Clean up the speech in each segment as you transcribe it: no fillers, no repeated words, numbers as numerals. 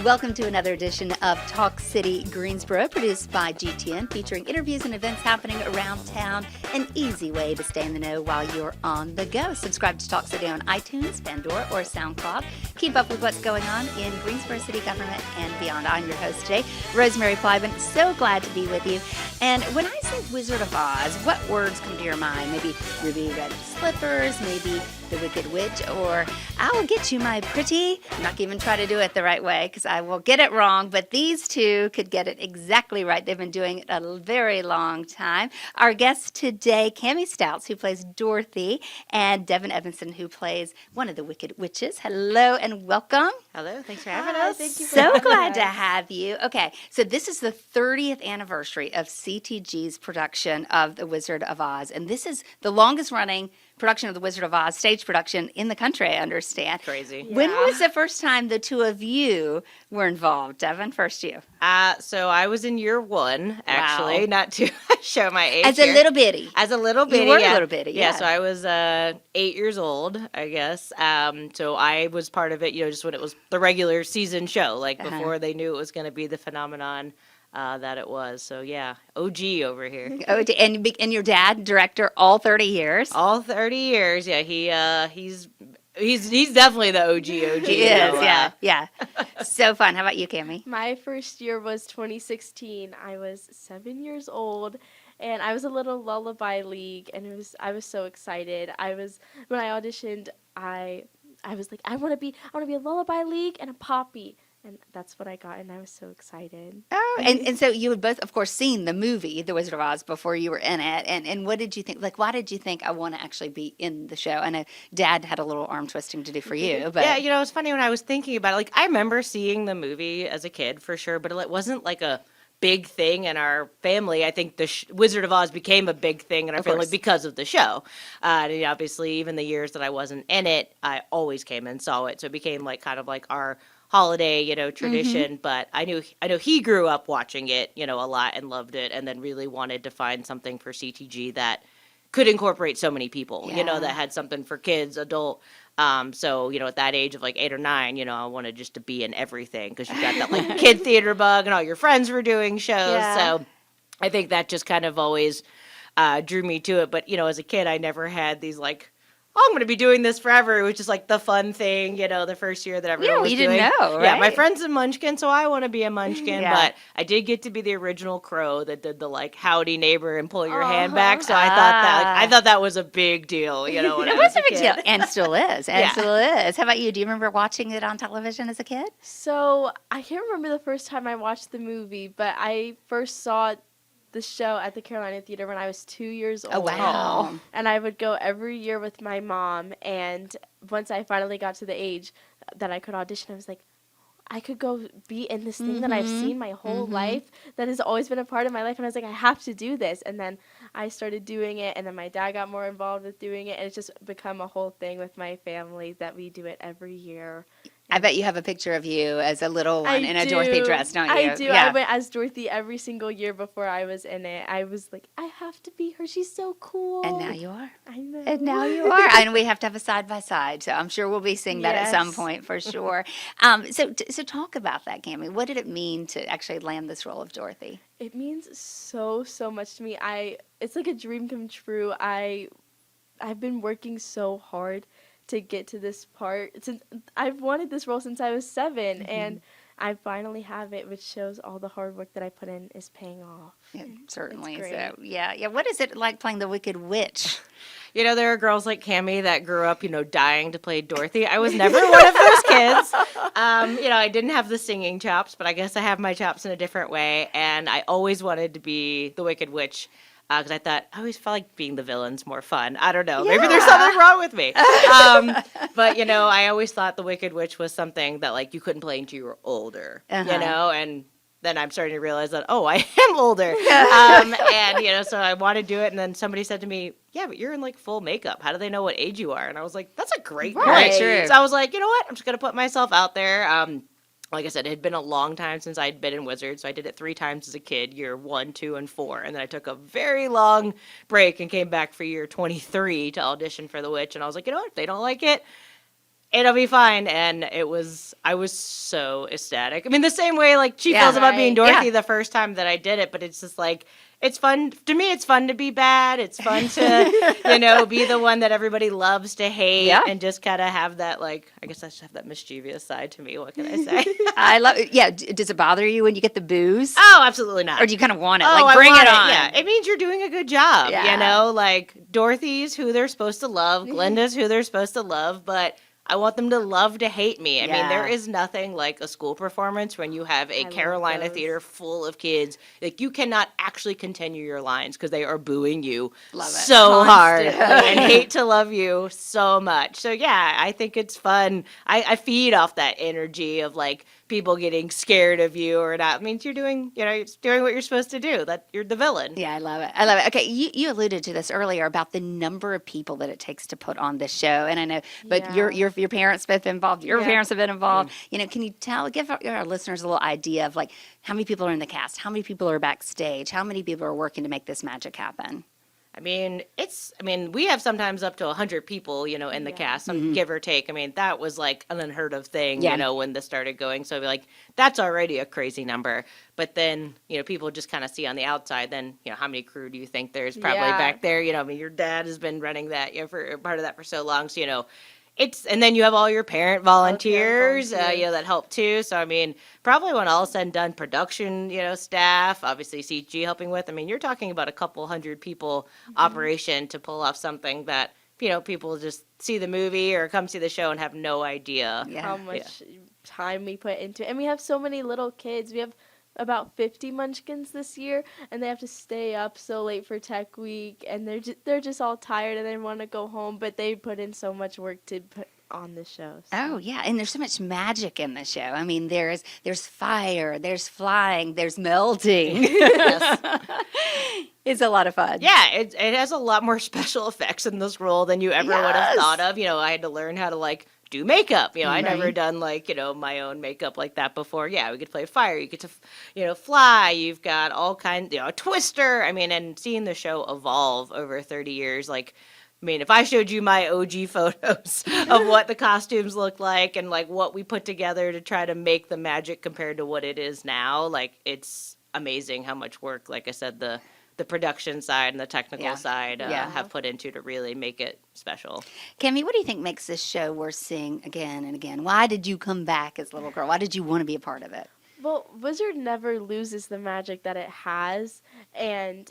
Welcome to another edition of Talk City Greensboro, produced by GTN, featuring interviews and events happening around town. An easy way to stay in the know while you're on the go. Subscribe to Talk City on iTunes, Pandora, or SoundCloud. Keep up with what's going on in Greensboro City government and beyond. I'm your host today, Rosemary Plyman. So glad to be with you. And when I say Wizard of Oz, what words come to your mind? Maybe ruby red slippers, maybe the Wicked Witch, or I will get you my pretty. I'm not even try to do it the right way because I will get it wrong, but these two could get it exactly right. They've been doing it a very long time. Our guests today, Cami Stoutz, who plays Dorothy, and Devon, who plays one of the Wicked Witches. Hello and welcome. Hello, thanks for having us. Thank you. So glad to have you. Okay, so this is the 30th anniversary of CTG's production of The Wizard of Oz, and this is the longest running production of The Wizard of Oz, stage production in the country, I understand. Crazy. Yeah. When was the first time the two of you were involved? Devon, first you. So I was in year one, actually, Wow. Not to show my age As here. a little bitty. As a little bitty, You were yeah. a little bitty, yeah. So I was 8 years old, I guess. So I was part of it, just when it was the regular season show, like before they knew it was going to be the phenomenon that it was. So yeah, OG over here. Oh, and your dad, director, all 30 years. All 30 years, yeah. He's definitely the OG. He is, yeah. So fun. How about you, Cami? My first year was 2016. I was 7 years old, and I was a little lullaby league, and I was so excited. When I auditioned, I was like, I want to be a lullaby league and a poppy. And that's what I got, and I was so excited. Oh, and so you had both, of course, seen the movie, The Wizard of Oz, before you were in it. And what did you think? Like, why did you think I want to actually be in the show? I know Dad had a little arm twisting to do for you. But Yeah, it's funny when I was thinking about it. Like, I remember seeing the movie as a kid, for sure, but it wasn't like a big thing in our family. I think the Wizard of Oz became a big thing in our family because of the show. And obviously, even the years that I wasn't in it, I always came and saw it. So it became like kind of like our holiday, tradition, but I know he grew up watching it, a lot and loved it, and then really wanted to find something for CTG that could incorporate so many people, that had something for kids, adult. So, at that age of like 8 or 9, I wanted just to be in everything because you got that like kid theater bug and all your friends were doing shows. Yeah. So I think that just kind of always drew me to it. But, as a kid, I never had these like, I'm going to be doing this forever, which is like the fun thing, the first year that everyone was doing. You didn't know, right? Yeah, my friend's a Munchkin, so I want to be a Munchkin, Yeah. but I did get to be the original crow that did the like howdy neighbor and pull your hand back. So I thought that was a big deal, when it I was a big kid. deal, and still is, still is. How about you? Do you remember watching it on television as a kid? So I can't remember the first time I watched the movie, but I first saw the show at the Carolina Theater when I was 2 years old. Oh, wow. And I would go every year with my mom, and once I finally got to the age that I could audition, I was like, I could go be in this thing that I've seen my whole life, that has always been a part of my life, and I was like, I have to do this. And then I started doing it, and then my dad got more involved with doing it, and it's just become a whole thing with my family that we do it every year. I bet you have a picture of you as a little one in a do. Dorothy dress, don't you? I do. Yeah. I went as Dorothy every single year before I was in it. I was like, I have to be her. She's so cool. And now you are. I know. And now you are. And we have to have a side by side. So I'm sure we'll be seeing that at some Yes. point for sure. So talk about that, Cami. What did it mean to actually land this role of Dorothy? It means so much to me. It's like a dream come true. I've been working so hard to get to this part. I've wanted this role since I was 7, and I finally have it, which shows all the hard work that I put in is paying off. Yeah, certainly. It's So great. yeah. What is it like playing the Wicked Witch? There are girls like Cami that grew up, dying to play Dorothy. I was never one of those kids. I didn't have the singing chops, but I guess I have my chops in a different way, and I always wanted to be the Wicked Witch. Because I always felt like being the villain's more fun. I don't know. Maybe there's something wrong with me. But, I always thought the Wicked Witch was something that, like, you couldn't play until you were older, and then I'm starting to realize that, I am older. So I want to do it. And then somebody said to me, yeah, but you're in, like, full makeup. How do they know what age you are? And I was like, that's a great point. Right. True. So I was like, you know what? I'm just going to put myself out there. Like I said, it had been a long time since I'd been in Wizards, so I did it 3 times as a kid, year 1, 2, and 4. And then I took a very long break and came back for year 23 to audition for The Witch. And I was like, you know what? If they don't like it, it'll be fine. And I was so ecstatic. I mean, the same way like she feels about being Dorothy the first time that I did it, but it's just like, it's fun to me. It's fun to be bad. It's fun to, be the one that everybody loves to hate and just kind of have that, like, I guess I should have that mischievous side to me. What can I say? I love it. Yeah. Does it bother you when you get the booze? Oh, absolutely not. Or do you kind of want it? Oh, like, bring it on. Yeah. It means you're doing a good job. Yeah. Like Dorothy's who they're supposed to love. Glenda's who they're supposed to love. But I want them to love to hate me. I mean, there is nothing like a school performance when you have a Carolina theater full of kids. Like, you cannot actually continue your lines because they are booing you so hard and hate to love you so much. So, yeah, I think it's fun. I feed off that energy of, like, people getting scared of you or not. It means you're doing, you're doing what you're supposed to do. That you're the villain. Yeah, I love it. I love it. Okay, you alluded to this earlier about the number of people that it takes to put on this show, and I know, but your parents both been involved. Your parents have been involved. Can you give our listeners a little idea of like how many people are in the cast, how many people are backstage, how many people are working to make this magic happen? I mean, we have sometimes up to 100 people, in the cast, give or take. I mean, that was like an unheard of thing, when this started going. So, like, that's already a crazy number. But then, people just kind of see on the outside, then, how many crew do you think there's probably back there? Your dad has been running that, for part of that for so long. So, and then you have all your parent volunteers, that help too. So, I mean, probably when all is said and done, production, staff, obviously CG helping with. I mean, you're talking about a couple hundred people operation to pull off something that, people just see the movie or come see the show and have no idea how much time we put into it. And we have so many little kids. We have about 50 munchkins this year, and they have to stay up so late for tech week, and they're just all tired and they want to go home, but they put in so much work to put on the show. So. Oh yeah, and there's so much magic in the show. I mean, there's fire, there's flying, there's melting. It's a lot of fun. Yeah, it has a lot more special effects in this role than you ever would have thought of. I had to learn how to like do makeup. I never done like, my own makeup like that before. Yeah, we could play fire. You get to, fly. You've got all kinds, a twister. I mean, and seeing the show evolve over 30 years, like, I mean, if I showed you my OG photos of what the costumes look like and like what we put together to try to make the magic compared to what it is now, like, it's amazing how much work, like I said, the production side and the technical side have put into to really make it special. Cami, what do you think makes this show worth seeing again and again? Why did you come back as a little girl? Why did you want to be a part of it? Well, Wizard never loses the magic that it has, and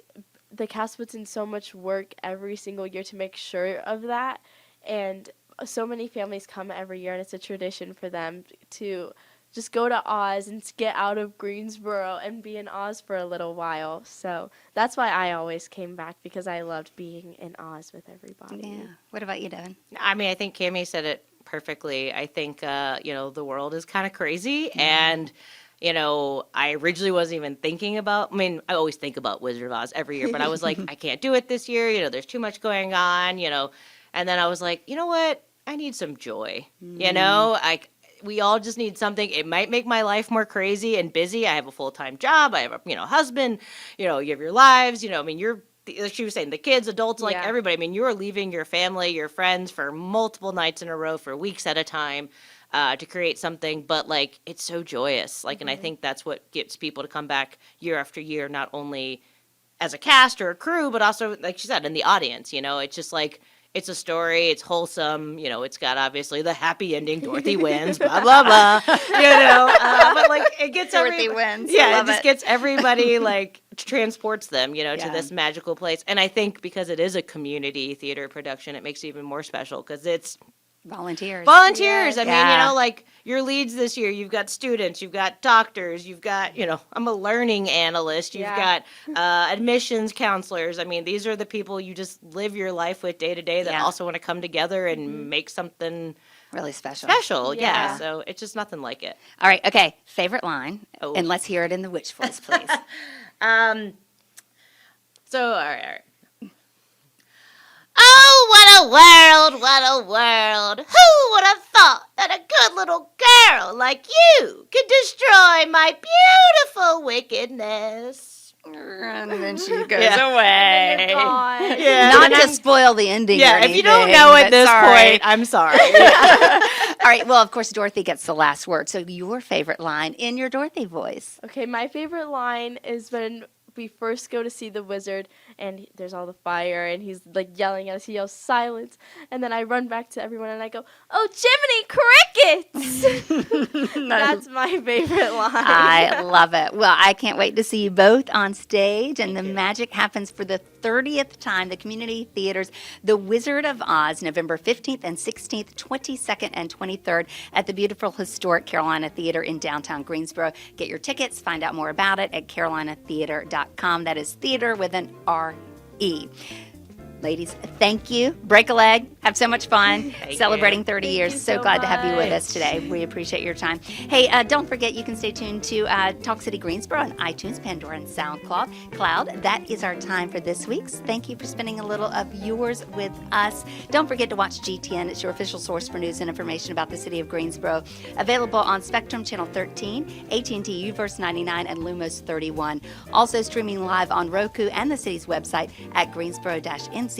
the cast puts in so much work every single year to make sure of that, and so many families come every year, and it's a tradition for them to just go to Oz and get out of Greensboro and be in Oz for a little while. So that's why I always came back, because I loved being in Oz with everybody. Yeah. What about you, Devon? I mean, I think Cami said it perfectly. I think, the world is kind of crazy. And, I originally wasn't even thinking about, I mean, I always think about Wizard of Oz every year, but I was like, I can't do it this year. There's too much going on, And then I was like, you know what? I need some joy, we all just need something. It might make my life more crazy and busy. I have a full-time job. I have a, husband. You have your lives. I mean, like she was saying, the kids, adults, like everybody. I mean, you are leaving your family, your friends for multiple nights in a row for weeks at a time to create something. But, like, it's so joyous. Like, and I think that's what gets people to come back year after year, not only as a cast or a crew, but also, like she said, in the audience. It's just like, it's a story. It's wholesome. It's got obviously the happy ending. Dorothy wins. Blah blah blah. But like it gets Dorothy wins. Yeah, it just gets everybody like transports them, to this magical place. And I think because it is a community theater production, it makes it even more special because it's volunteers. Yes. I mean, like your leads this year, you've got students, you've got doctors, you've got, I'm a learning analyst, you've got admissions counselors. I mean, these are the people you just live your life with day to day that also want to come together and make something really special. Yeah. So it's just nothing like it. All right. Okay. Favorite line. Oh. And let's hear it in the witch voice, please. All right. Oh, what a world. Who would have thought that a good little girl like you could destroy my beautiful wickedness? And then she goes away. Yeah. Not to spoil the ending or anything. If you don't know at this point, I'm sorry. right. Well, of course, Dorothy gets the last word. So your favorite line in your Dorothy voice. Okay, my favorite line is when we first go to see the wizard and there's all the fire and he's like yelling at us. He yells silence, and then I run back to everyone and I go, "Oh, Jiminy Crickets!" That's my favorite line. I love it. Well, I can't wait to see you both on stage, and the magic happens for the 30th time. The Community Theater's The Wizard of Oz, November 15th and 16th, 22nd and 23rd at the beautiful historic Carolina Theater in downtown Greensboro. Get your tickets. Find out more about it at carolinatheater.com. That is theater with an R-E. Ladies, thank you. Break a leg. Have so much fun celebrating 30 Thank years. you So so glad to have you with much. us today. We appreciate your time. Hey, don't forget you can stay tuned to Talk City Greensboro on iTunes, Pandora, and SoundCloud. That is our time for this week's. Thank you for spending a little of yours with us. Don't forget to watch GTN. It's your official source for news and information about the city of Greensboro. Available on Spectrum Channel 13, AT&T Universe 99, and Lumos 31. Also streaming live on Roku and the city's website at greensboro-nc.gov.